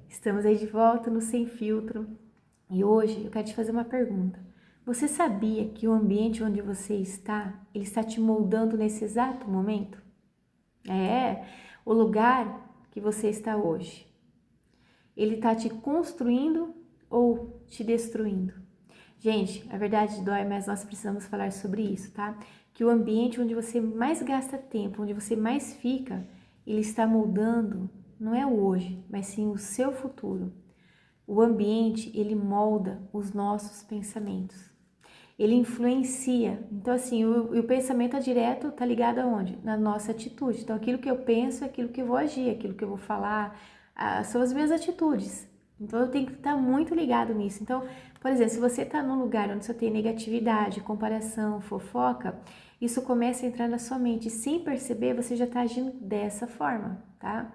Estamos aí de volta no Sem Filtro e hoje eu quero te fazer uma pergunta. Você sabia que o ambiente onde você está, ele está te moldando nesse exato momento? O lugar que você está hoje, ele está te construindo ou te destruindo? Gente, a verdade dói, mas nós precisamos falar sobre isso, tá? Que o ambiente onde você mais gasta tempo, onde você mais fica, ele está moldando, não é o hoje, mas sim o seu futuro. O ambiente, ele molda os nossos pensamentos. Ele influencia. Então, assim, o pensamento é direto, tá ligado aonde? Na nossa atitude. Então, aquilo que eu penso é aquilo que eu vou agir, aquilo que eu vou falar, são as minhas atitudes. Então, eu tenho que estar muito ligado nisso. Então, por exemplo, se você está num lugar onde você tem negatividade, comparação, fofoca, isso começa a entrar na sua mente. E sem perceber, você já está agindo dessa forma, tá?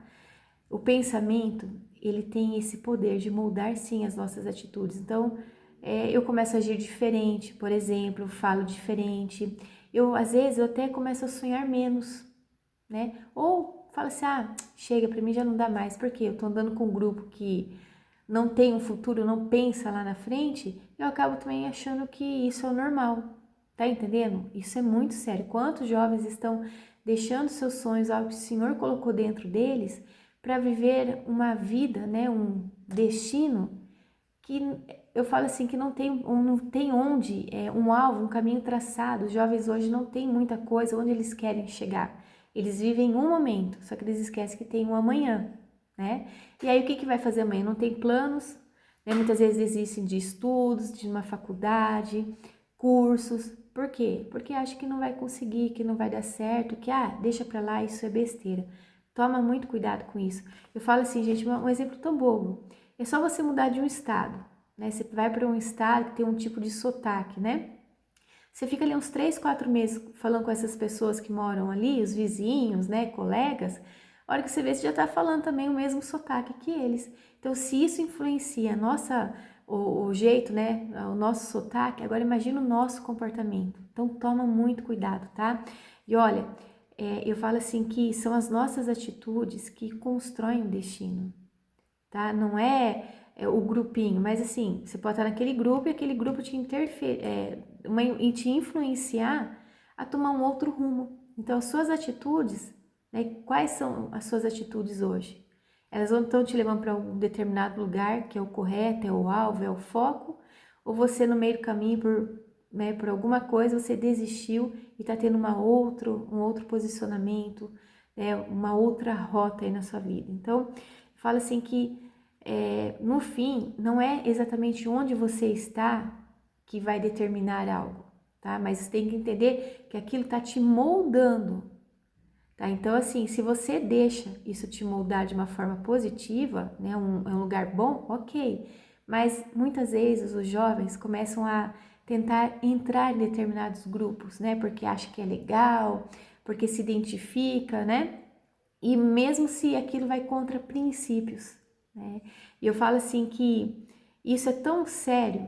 O pensamento, ele tem esse poder de moldar, sim, as nossas atitudes. Então, eu começo a agir diferente, por exemplo, eu falo diferente. Às vezes, eu até começo a sonhar menos, né? Ou falo assim, chega, pra mim já não dá mais. Porque eu tô andando com um grupo que não tem um futuro, não pensa lá na frente, eu acabo também achando que isso é o normal. Tá entendendo? Isso é muito sério. Quantos jovens estão deixando seus sonhos, algo que o Senhor colocou dentro deles, para viver uma vida, né, um destino que eu falo assim que não tem onde, um alvo, um caminho traçado. Os jovens hoje não têm muita coisa onde eles querem chegar. Eles vivem um momento, só que eles esquecem que tem um amanhã, né? E aí o que vai fazer amanhã? Não tem planos, né? Muitas vezes desistem de estudos, de uma faculdade, cursos. Por quê? Porque acha que não vai conseguir, que não vai dar certo, que deixa pra lá, isso é besteira. Toma muito cuidado com isso. Eu falo assim, gente, um exemplo tão bobo. É só você mudar de um estado, né? Você vai para um estado que tem um tipo de sotaque, né? Você fica ali uns 3, 4 meses falando com essas pessoas que moram ali, os vizinhos, né, colegas. A hora que você vê, você já tá falando também o mesmo sotaque que eles. Então, se isso influencia o jeito, né, o nosso sotaque, agora imagina o nosso comportamento. Então, toma muito cuidado, tá? E olha, eu falo assim que são as nossas atitudes que constroem o destino, tá? Não é o grupinho, mas assim, você pode estar naquele grupo e aquele grupo te e te influenciar a tomar um outro rumo. Então, as suas atitudes, né? Quais são as suas atitudes hoje? Elas estão te levando para um determinado lugar que é o correto, é o alvo, é o foco, ou você no meio do caminho por alguma coisa você desistiu e está tendo um outro posicionamento, né? Uma outra rota aí na sua vida. Então, fala assim que no fim, não é exatamente onde você está que vai determinar algo, tá? Mas você tem que entender que aquilo está te moldando, tá? Então, assim, se você deixa isso te moldar de uma forma positiva, né? É um lugar bom, ok. Mas muitas vezes os jovens começam a tentar entrar em determinados grupos, né? Porque acha que é legal, porque se identifica, né? E mesmo se aquilo vai contra princípios, né? E eu falo assim que isso é tão sério,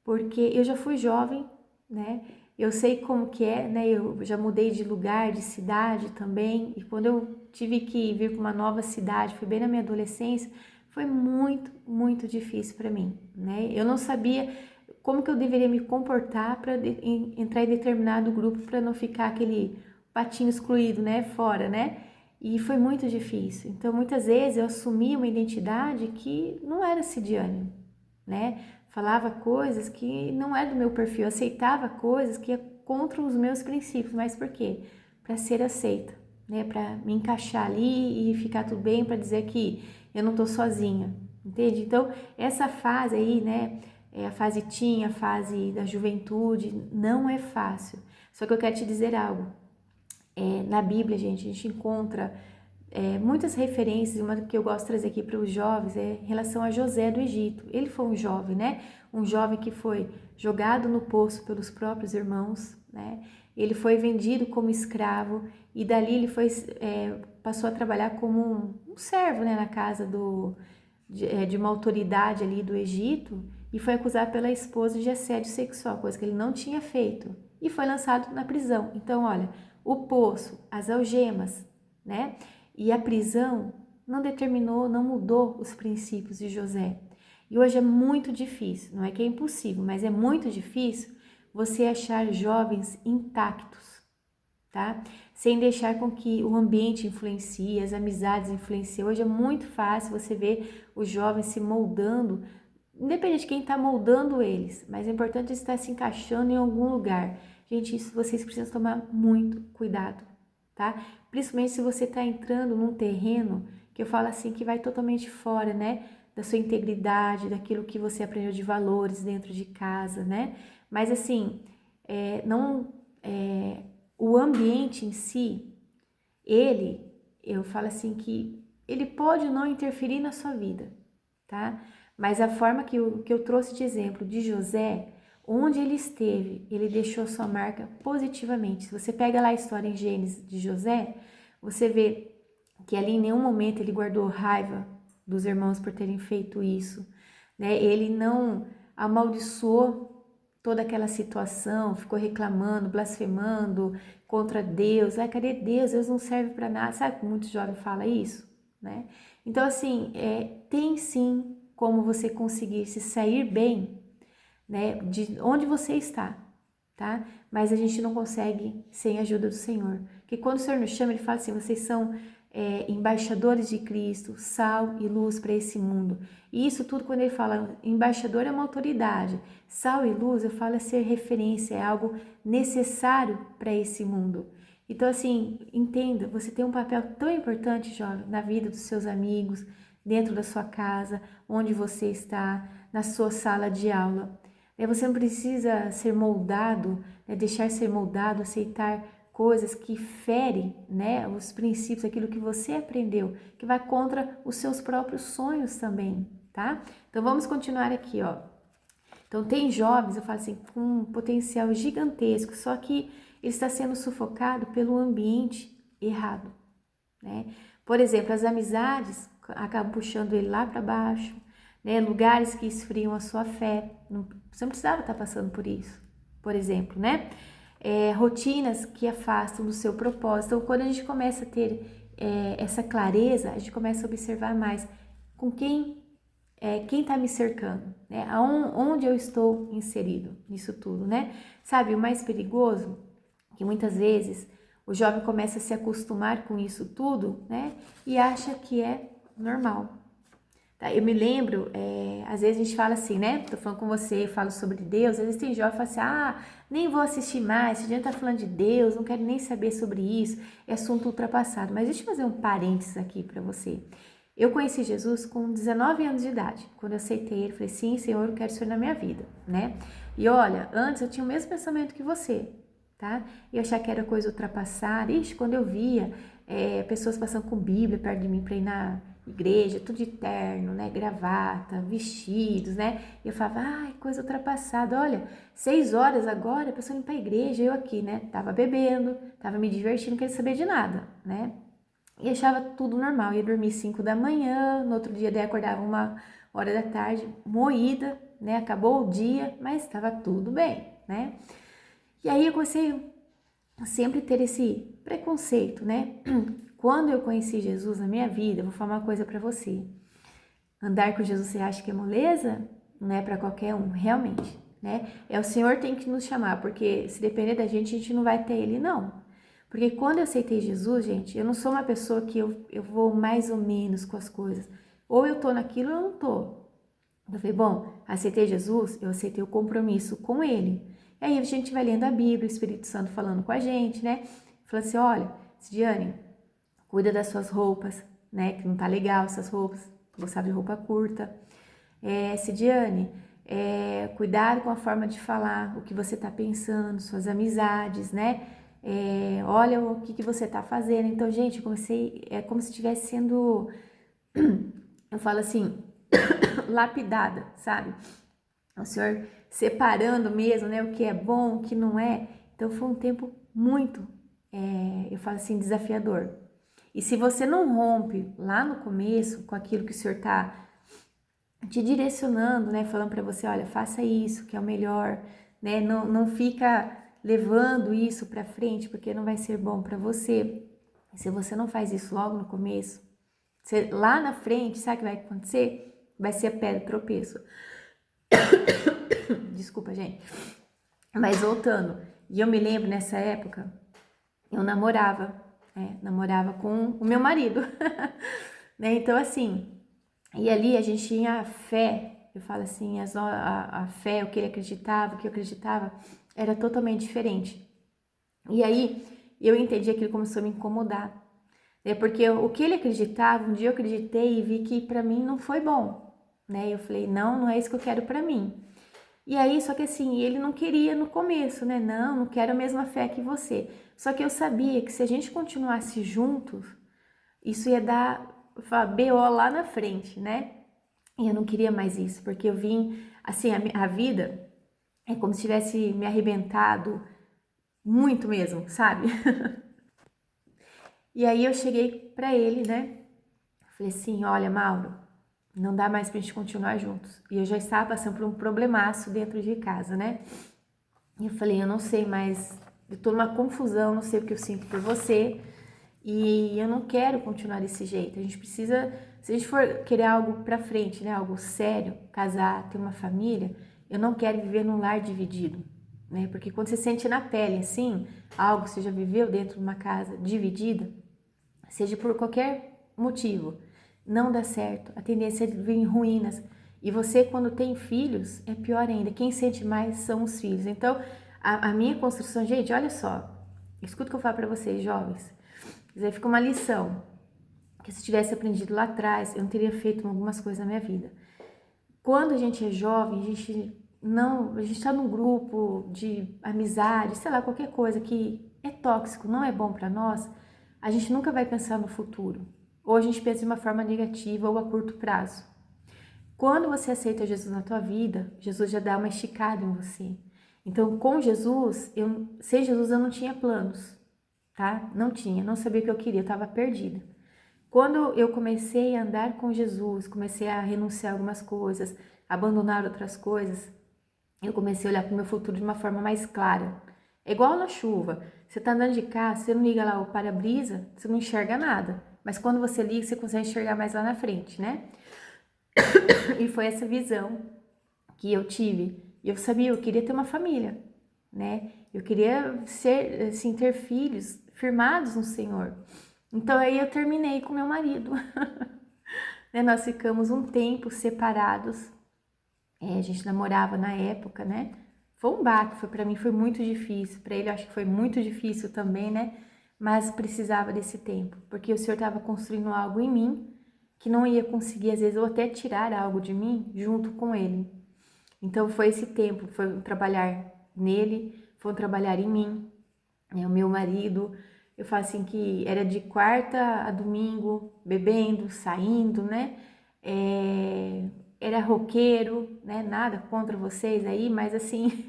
porque eu já fui jovem, né? Eu sei como que é, né? Eu já mudei de lugar, de cidade também, e quando eu tive que vir para uma nova cidade, foi bem na minha adolescência, foi muito, muito difícil para mim, né? Eu não sabia como que eu deveria me comportar para entrar em determinado grupo para não ficar aquele patinho excluído, né? Fora, né? E foi muito difícil. Então, muitas vezes eu assumia uma identidade que não era Cidiane, né? Falava coisas que não é do meu perfil, eu aceitava coisas que é contra os meus princípios. Mas por quê? Para ser aceita, né? Para me encaixar ali e ficar tudo bem, para dizer que eu não tô sozinha, entende? Então, essa fase aí, né? A fase teen, a fase da juventude, não é fácil. Só que eu quero te dizer algo. Na Bíblia, gente, a gente encontra muitas referências. Uma que eu gosto de trazer aqui para os jovens é em relação a José do Egito. Ele foi um jovem, né? Um jovem que foi jogado no poço pelos próprios irmãos, né? Ele foi vendido como escravo e dali ele passou a trabalhar como um servo, né? Na casa de uma autoridade ali do Egito e foi acusado pela esposa de assédio sexual, coisa que ele não tinha feito, e foi lançado na prisão. Então, olha, o poço, as algemas, né? E a prisão não determinou, não mudou os princípios de José. E hoje é muito difícil, não é que é impossível, mas é muito difícil você achar jovens intactos, tá? Sem deixar com que o ambiente influencie, as amizades influenciem. Hoje é muito fácil você ver os jovens se moldando, independente de quem está moldando eles, mas é importante estar se encaixando em algum lugar. Gente, isso vocês precisam tomar muito cuidado, tá? Principalmente se você está entrando num terreno que eu falo assim, que vai totalmente fora, né? Da sua integridade, daquilo que você aprendeu de valores dentro de casa, né? Mas assim, o ambiente em si, eu falo assim que ele pode não interferir na sua vida, tá? Mas a forma que eu trouxe de exemplo de José, onde ele esteve, ele deixou sua marca positivamente. Se você pega lá a história em Gênesis de José, você vê que ali em nenhum momento ele guardou raiva dos irmãos por terem feito isso, né? Ele não amaldiçoou toda aquela situação, ficou reclamando, blasfemando contra Deus. Ah, cadê Deus? Deus não serve para nada. Sabe que muitos jovens falam isso, né? Então, assim, tem sim como você conseguir se sair bem, né, de onde você está, tá? Mas a gente não consegue sem a ajuda do Senhor. Porque quando o Senhor nos chama, Ele fala assim, vocês são embaixadores de Cristo, sal e luz para esse mundo. E isso tudo, quando Ele fala, embaixador é uma autoridade, sal e luz, eu falo é ser referência, é algo necessário para esse mundo. Então, assim, entenda, você tem um papel tão importante, jovem, na vida dos seus amigos, dentro da sua casa, onde você está, na sua sala de aula. Você não precisa ser moldado, deixar ser moldado, aceitar coisas que ferem, né, os princípios, aquilo que você aprendeu, que vai contra os seus próprios sonhos também, tá? Então vamos continuar aqui, ó. Então tem jovens, eu falo assim, com um potencial gigantesco, só que ele está sendo sufocado pelo ambiente errado, né? Por exemplo, as amizades acabam puxando ele lá para baixo, né? Lugares que esfriam a sua fé. Você não precisava estar passando por isso, por exemplo, né? Rotinas que afastam do seu propósito. Então, quando a gente começa a ter essa clareza, a gente começa a observar mais com quem está me cercando, né? Onde eu estou inserido nisso tudo, né? Sabe, o mais perigoso, que muitas vezes o jovem começa a se acostumar com isso tudo, né? E acha que é normal. Tá? Eu me lembro, às vezes a gente fala assim, né? Tô falando com você, falo sobre Deus, às vezes tem jovem que fala assim, nem vou assistir mais, se a gente tá falando de Deus, não quero nem saber sobre isso, é assunto ultrapassado. Mas deixa eu fazer um parênteses aqui para você. Eu conheci Jesus com 19 anos de idade. Quando eu aceitei ele, falei, sim, Senhor, eu quero isso na minha vida, né? E olha, antes eu tinha o mesmo pensamento que você, tá? E achar que era coisa ultrapassada. Ixi, quando eu via pessoas passando com Bíblia perto de mim para ir na igreja, tudo de terno, né? Gravata, vestidos, né? E eu falava, ai, coisa ultrapassada. Olha, 6 horas agora, a pessoa indo para a igreja, eu aqui, né? Tava bebendo, tava me divertindo, não queria saber de nada, né? E achava tudo normal, ia dormir 5 da manhã, no outro dia daí acordava 1 hora da tarde, moída, né? Acabou o dia, mas estava tudo bem, né? E aí eu comecei a sempre ter esse preconceito, né? Quando eu conheci Jesus na minha vida, eu vou falar uma coisa para você. Andar com Jesus você acha que é moleza? Não é para qualquer um, realmente, né? O Senhor tem que nos chamar, porque se depender da gente, a gente não vai ter Ele, não. Porque quando eu aceitei Jesus, gente, eu não sou uma pessoa que eu vou mais ou menos com as coisas. Ou eu tô naquilo ou eu não tô. Eu falei, bom, aceitei Jesus, eu aceitei o compromisso com Ele. E aí a gente vai lendo a Bíblia, o Espírito Santo falando com a gente, né? Falando assim, olha, Cidiane, cuida das suas roupas, né? Que não tá legal essas roupas, gostava de roupa curta. Cidiane, cuidado com a forma de falar, o que você tá pensando, suas amizades, né? Olha o que você tá fazendo. Então, gente, eu comecei, é como se estivesse sendo, eu falo assim, lapidada, sabe? O Senhor separando mesmo, né, o que é bom, o que não é. Então, foi um tempo muito, eu falo assim, desafiador. E se você não rompe lá no começo com aquilo que o Senhor tá te direcionando, né, falando para você, olha, faça isso, que é o melhor, né, não fica levando isso para frente, porque não vai ser bom para você. E se você não faz isso logo no começo, Lá na frente, sabe o que vai acontecer? Vai ser a pedra de tropeço. Desculpa, gente. Mas voltando, e eu me lembro nessa época, eu namorava com o meu marido, né? Então assim, e ali a gente tinha a fé, eu falo assim, a fé, o que ele acreditava, o que eu acreditava, era totalmente diferente. E aí eu entendi que ele começou a me incomodar, né? Porque o que ele acreditava, um dia eu acreditei e vi que para mim não foi bom, né? Eu falei, não é isso que eu quero para mim. E aí, só que assim, ele não queria no começo, né? Não quero a mesma fé que você. Só que eu sabia que se a gente continuasse juntos, isso ia dar BO lá na frente, né? E eu não queria mais isso, porque eu vim, assim, a vida é como se tivesse me arrebentado muito mesmo, sabe? E aí eu cheguei pra ele, né? Falei assim, olha, Mauro, não dá mais pra gente continuar juntos. E eu já estava passando por um problemaço dentro de casa, né? E eu falei, eu não sei mais, eu tô numa confusão, não sei o que eu sinto por você e eu não quero continuar desse jeito. A gente precisa, se a gente for querer algo pra frente, né, algo sério, casar, ter uma família, eu não quero viver num lar dividido, né? Porque quando você sente na pele assim, algo que você já viveu dentro de uma casa dividida, seja por qualquer motivo, não dá certo. A tendência é vir em ruínas. E você, quando tem filhos, é pior ainda. Quem sente mais são os filhos. Então, a minha construção, gente, olha só. Escuta o que eu falo para vocês, jovens. Isso aí fica uma lição. Que se eu tivesse aprendido lá atrás, eu não teria feito algumas coisas na minha vida. Quando a gente é jovem, a gente está num grupo de amizade, sei lá, qualquer coisa que é tóxico, não é bom para nós, a gente nunca vai pensar no futuro. Ou a gente pensa de uma forma negativa ou a curto prazo. Quando você aceita Jesus na tua vida, Jesus já dá uma esticada em você. Então, com Jesus, sem Jesus eu não tinha planos, tá? Não tinha, não sabia o que eu queria, eu estava perdida. Quando eu comecei a andar com Jesus, comecei a renunciar a algumas coisas, abandonar outras coisas, eu comecei a olhar para o meu futuro de uma forma mais clara. É igual na chuva. Você está andando de carro, você não liga lá o para-brisa, você não enxerga nada. Mas quando você liga, você consegue enxergar mais lá na frente, né? E foi essa visão que eu tive. E eu sabia, eu queria ter uma família, né? Eu queria ser, assim, ter filhos firmados no Senhor. Então aí eu terminei com meu marido. Né? Nós ficamos um tempo separados. A gente namorava na época, né? Foi um baque, para mim foi muito difícil. Para ele eu acho que foi muito difícil também, né? Mas precisava desse tempo, porque o Senhor estava construindo algo em mim que não ia conseguir, às vezes, ou até tirar algo de mim junto com ele. Então foi esse tempo, foi um trabalhar nele, foi um trabalhar em mim, né? O meu marido, eu falo assim que era de quarta a domingo, bebendo, saindo, né? Era roqueiro, né? Nada contra vocês aí, mas assim,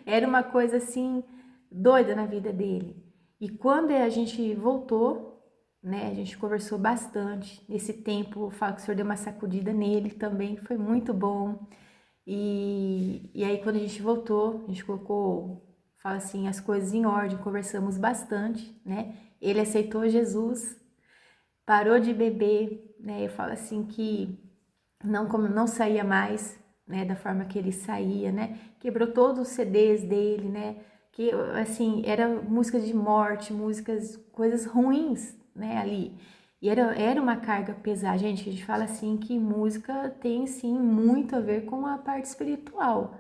era uma coisa assim doida na vida dele. E quando a gente voltou, né? A gente conversou bastante. Nesse tempo, eu falo que o Senhor deu uma sacudida nele também, foi muito bom. E aí quando a gente voltou, a gente colocou, fala assim, as coisas em ordem, conversamos bastante, né? Ele aceitou Jesus, parou de beber, né? Eu falo assim que não saía mais, né, da forma que ele saía, né? Quebrou todos os CDs dele, né? Que assim, era música de morte, músicas, coisas ruins, né, ali. E era uma carga pesada, gente. A gente fala assim que música tem sim muito a ver com a parte espiritual,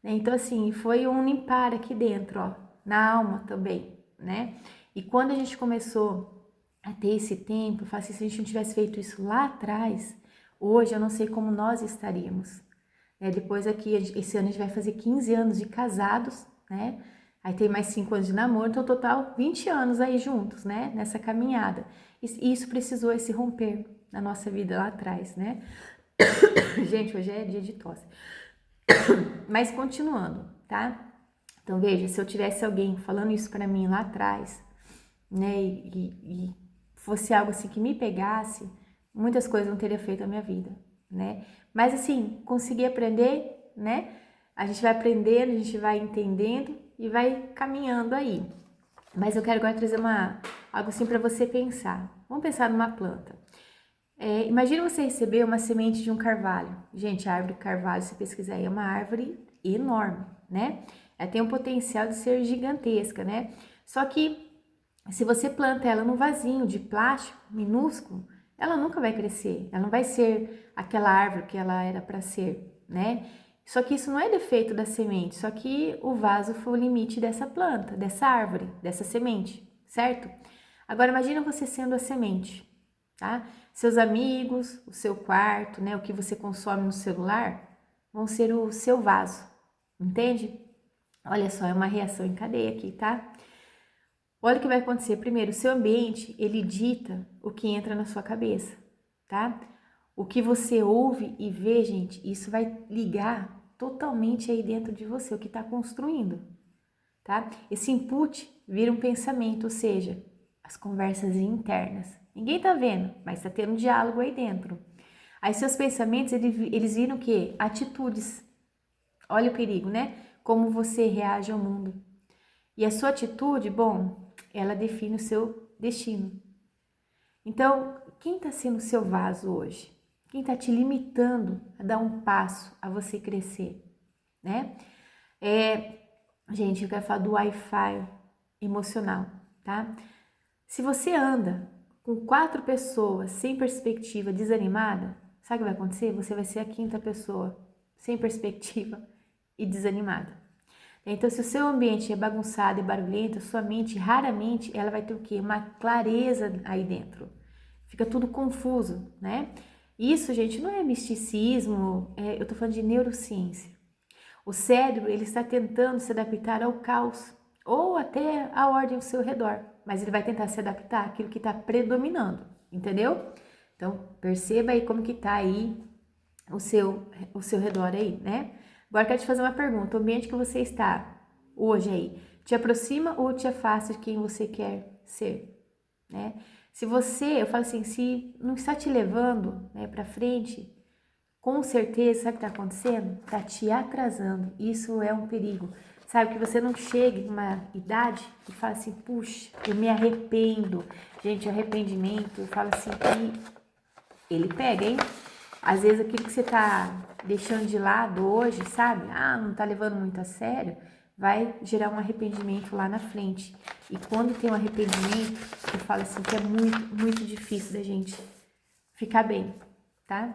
né? Então assim, foi um limpar aqui dentro, ó, na alma também, né? E quando a gente começou a ter esse tempo, eu falo assim, se a gente não tivesse feito isso lá atrás, hoje eu não sei como nós estaríamos. Depois aqui, esse ano a gente vai fazer 15 anos de casados, né? Aí tem mais 5 anos de namoro, então total 20 anos aí juntos, né? Nessa caminhada. E isso precisou esse romper na nossa vida lá atrás, né? Gente, hoje é dia de tosse. Mas continuando, tá? Então veja, se eu tivesse alguém falando isso pra mim lá atrás, né? E fosse algo assim que me pegasse, muitas coisas não teria feito na minha vida, né? Mas assim, consegui aprender, né? A gente vai aprendendo, a gente vai entendendo e vai caminhando aí. Mas eu quero agora trazer algo assim para você pensar. Vamos pensar numa planta. Imagina você receber uma semente de um carvalho. Gente, a árvore carvalho, se pesquisar aí, é uma árvore enorme, né? Ela tem um potencial de ser gigantesca, né? Só que se você planta ela num vasinho de plástico minúsculo, ela nunca vai crescer. Ela não vai ser aquela árvore que ela era para ser, né? Só que isso não é defeito da semente, só que o vaso foi o limite dessa planta, dessa árvore, dessa semente, certo? Agora imagina você sendo a semente, tá? Seus amigos, o seu quarto, né, o que você consome no celular, vão ser o seu vaso, entende? Olha só, é uma reação em cadeia aqui, tá? Olha o que vai acontecer. Primeiro, o seu ambiente, ele dita o que entra na sua cabeça, tá? O que você ouve e vê, gente, isso vai ligar totalmente aí dentro de você, o que está construindo, tá? Esse input vira um pensamento, ou seja, as conversas internas. Ninguém tá vendo, mas tá tendo um diálogo aí dentro. Aí seus pensamentos, eles viram o quê? Atitudes. Olha o perigo, né? Como você reage ao mundo. E a sua atitude, bom, ela define o seu destino. Então, quem está sendo o seu vaso hoje? Quem está te limitando a dar um passo, a você crescer, né? Gente, eu quero falar do Wi-Fi emocional, tá? Se você anda com 4 pessoas sem perspectiva, desanimada, sabe o que vai acontecer? Você vai ser a 5ª pessoa sem perspectiva e desanimada. Então, se o seu ambiente é bagunçado e barulhento, sua mente, raramente, ela vai ter o quê? Uma clareza aí dentro. Fica tudo confuso, né? Isso, gente, não é misticismo, eu tô falando de neurociência. O cérebro, ele está tentando se adaptar ao caos ou até à ordem ao seu redor, mas ele vai tentar se adaptar àquilo que está predominando, entendeu? Então, perceba aí como que tá aí o seu redor aí, né? Agora eu quero te fazer uma pergunta. O ambiente que você está hoje aí, te aproxima ou te afasta de quem você quer ser, né? Se você, eu falo assim, se não está te levando, né, para frente, com certeza, sabe o que está acontecendo? Está te atrasando. Isso é um perigo. Sabe, que você não chegue numa idade e fala assim, puxa, eu me arrependo. Gente, o arrependimento, eu falo assim, que ele pega, hein? Às vezes aquilo que você tá deixando de lado hoje, sabe? Não tá levando muito a sério, vai gerar um arrependimento lá na frente. E quando tem um arrependimento, eu falo assim, que é muito, muito difícil da gente ficar bem, tá?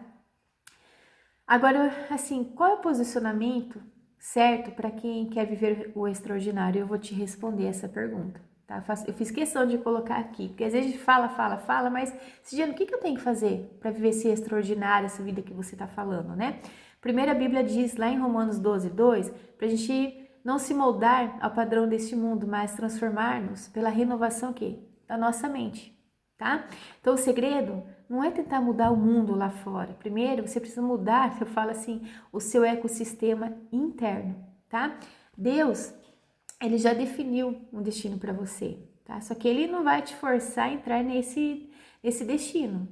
Agora, assim, qual é o posicionamento certo para quem quer viver o extraordinário? Eu vou te responder essa pergunta, tá? Eu fiz questão de colocar aqui, porque às vezes a gente fala, mas, Cidiano, o que eu tenho que fazer para viver esse extraordinário, essa vida que você está falando, né? Primeiro, a Bíblia diz lá em Romanos 12:2, para a gente não se moldar ao padrão deste mundo, mas transformar-nos pela renovação da nossa mente, tá? Então, o segredo não é tentar mudar o mundo lá fora. Primeiro, você precisa mudar, eu falo assim, o seu ecossistema interno, tá? Deus, ele já definiu um destino para você, tá? Só que ele não vai te forçar a entrar nesse destino,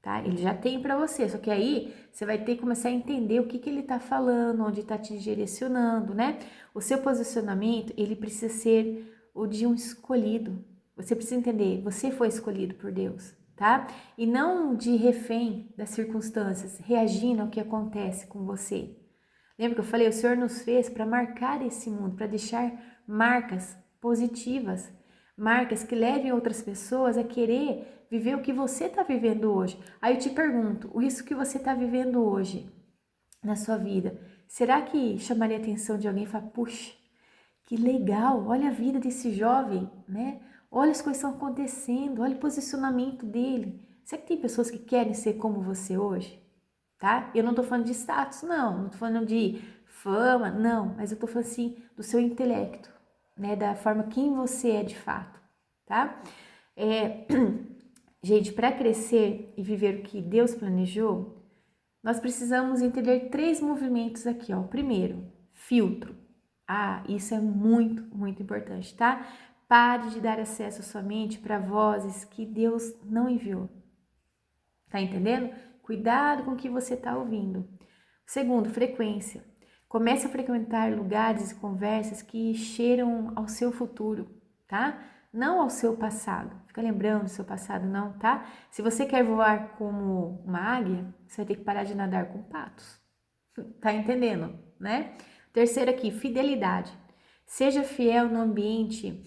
tá? Ele já tem para você, só que aí você vai ter que começar a entender o que ele tá falando, onde tá te direcionando, né? O seu posicionamento, ele precisa ser o de um escolhido. Você precisa entender, você foi escolhido por Deus, tá? E não de refém das circunstâncias, reagindo ao que acontece com você. Lembra que eu falei? O Senhor nos fez para marcar esse mundo, para deixar marcas positivas, marcas que levem outras pessoas a querer viver o que você está vivendo hoje. Aí eu te pergunto, isso que você está vivendo hoje na sua vida, será que chamaria a atenção de alguém e falar, puxa, que legal, olha a vida desse jovem, né? Olha as coisas que estão acontecendo, olha o posicionamento dele. Será que tem pessoas que querem ser como você hoje? Tá? Eu não tô falando de status, não tô falando de fama, não, mas eu tô falando assim do seu intelecto, né? Da forma quem você é de fato, tá? Gente, para crescer e viver o que Deus planejou, nós precisamos entender 3 movimentos aqui, ó. Primeiro, filtro. Isso é muito, muito importante, tá? Pare de dar acesso à sua mente para vozes que Deus não enviou. Tá entendendo? Cuidado com o que você está ouvindo. Segundo, frequência. Comece a frequentar lugares e conversas que cheiram ao seu futuro, tá? não ao seu passado. Fica lembrando do seu passado, não, tá? Se você quer voar como uma águia, você vai ter que parar de nadar com patos. Tá entendendo, né? Terceiro aqui, fidelidade. Seja fiel no ambiente,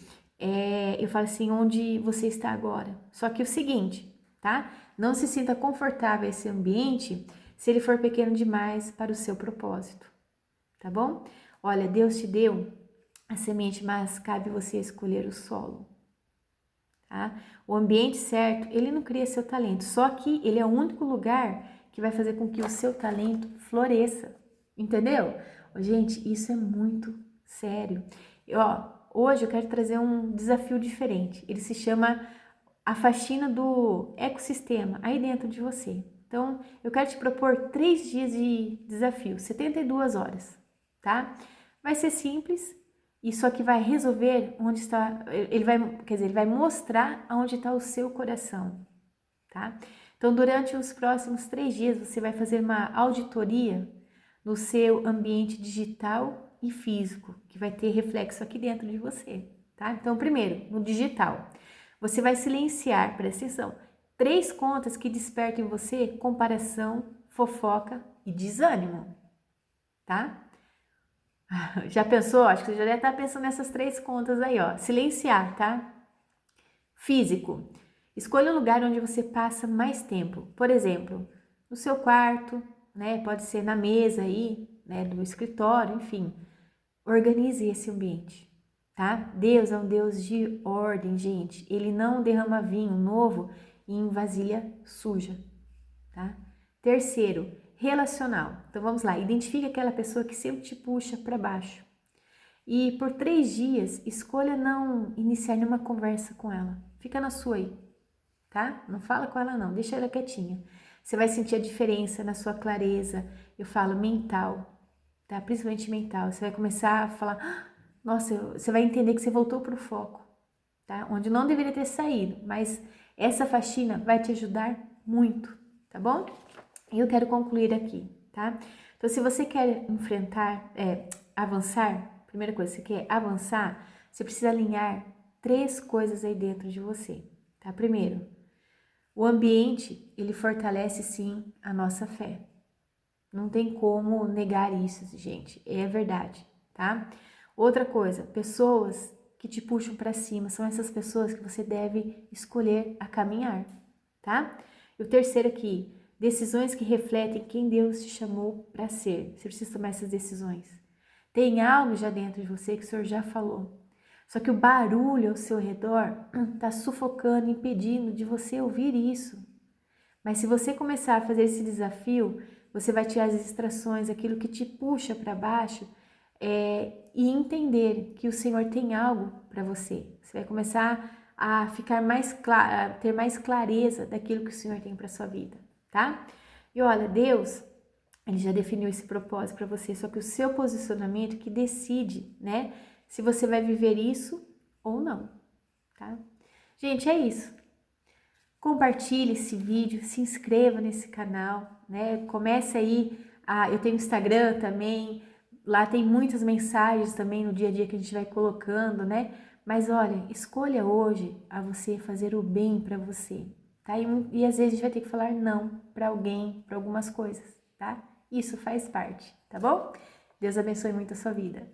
eu falo assim, onde você está agora. Só que o seguinte, tá? Não se sinta confortável esse ambiente se ele for pequeno demais para o seu propósito, tá bom? Olha, Deus te deu a semente, mas cabe você escolher o solo, tá? O ambiente certo, ele não cria seu talento, só que ele é o único lugar que vai fazer com que o seu talento floresça, entendeu? Gente, isso é muito sério. Hoje eu quero trazer um desafio diferente, ele se chama a faxina do ecossistema aí dentro de você. Então, eu quero te propor 3 dias de desafio, 72 horas, tá? Vai ser simples, e só que vai resolver onde está, ele vai mostrar aonde está o seu coração, tá? Então, durante os próximos 3 dias, você vai fazer uma auditoria no seu ambiente digital e físico, que vai ter reflexo aqui dentro de você, tá? Então, primeiro, no digital, você vai silenciar, presta atenção, 3 contas que despertam em você comparação, fofoca e desânimo, tá? Já pensou? Acho que você já deve estar pensando nessas 3 contas aí, ó. Silenciar, tá? Físico. Escolha um lugar onde você passa mais tempo. Por exemplo, no seu quarto, né? Pode ser na mesa aí, né? Do escritório, enfim. Organize esse ambiente, tá? Deus é um Deus de ordem, gente. Ele não derrama vinho novo em vasilha suja, tá? Terceiro, relacional. Então vamos lá, identifique aquela pessoa que sempre te puxa para baixo. E por 3 dias, escolha não iniciar nenhuma conversa com ela. Fica na sua aí, tá? Não fala com ela não, deixa ela quietinha. Você vai sentir a diferença na sua clareza, eu falo mental, tá? Principalmente mental. Você vai começar a falar, nossa, você vai entender que você voltou pro foco, tá? Onde não deveria ter saído, mas essa faxina vai te ajudar muito, tá bom? E eu quero concluir aqui, tá? Então, se você quer avançar, primeira coisa, você quer avançar, você precisa alinhar 3 coisas aí dentro de você, tá? Primeiro, o ambiente, ele fortalece sim a nossa fé. Não tem como negar isso, gente, é verdade, tá? Outra coisa, pessoas que te puxam para cima, são essas pessoas que você deve escolher a caminhar, tá? E o terceiro aqui, decisões que refletem quem Deus te chamou para ser. Você precisa tomar essas decisões. Tem algo já dentro de você que o Senhor já falou. Só que o barulho ao seu redor está sufocando, impedindo de você ouvir isso. Mas se você começar a fazer esse desafio, você vai tirar as distrações, aquilo que te puxa para baixo, e entender que o Senhor tem algo para você. Você vai começar a ficar a ter mais clareza daquilo que o Senhor tem para sua vida, tá? E olha, Deus, ele já definiu esse propósito para você, só que o seu posicionamento que decide, né, se você vai viver isso ou não, tá? Gente, é isso. Compartilhe esse vídeo, se inscreva nesse canal, né? Comece aí, eu tenho Instagram também, lá tem muitas mensagens também no dia a dia que a gente vai colocando, né? Mas olha, escolha hoje a você fazer o bem para você, tá? E às vezes a gente vai ter que falar não para alguém, para algumas coisas, tá? Isso faz parte, tá bom? Deus abençoe muito a sua vida.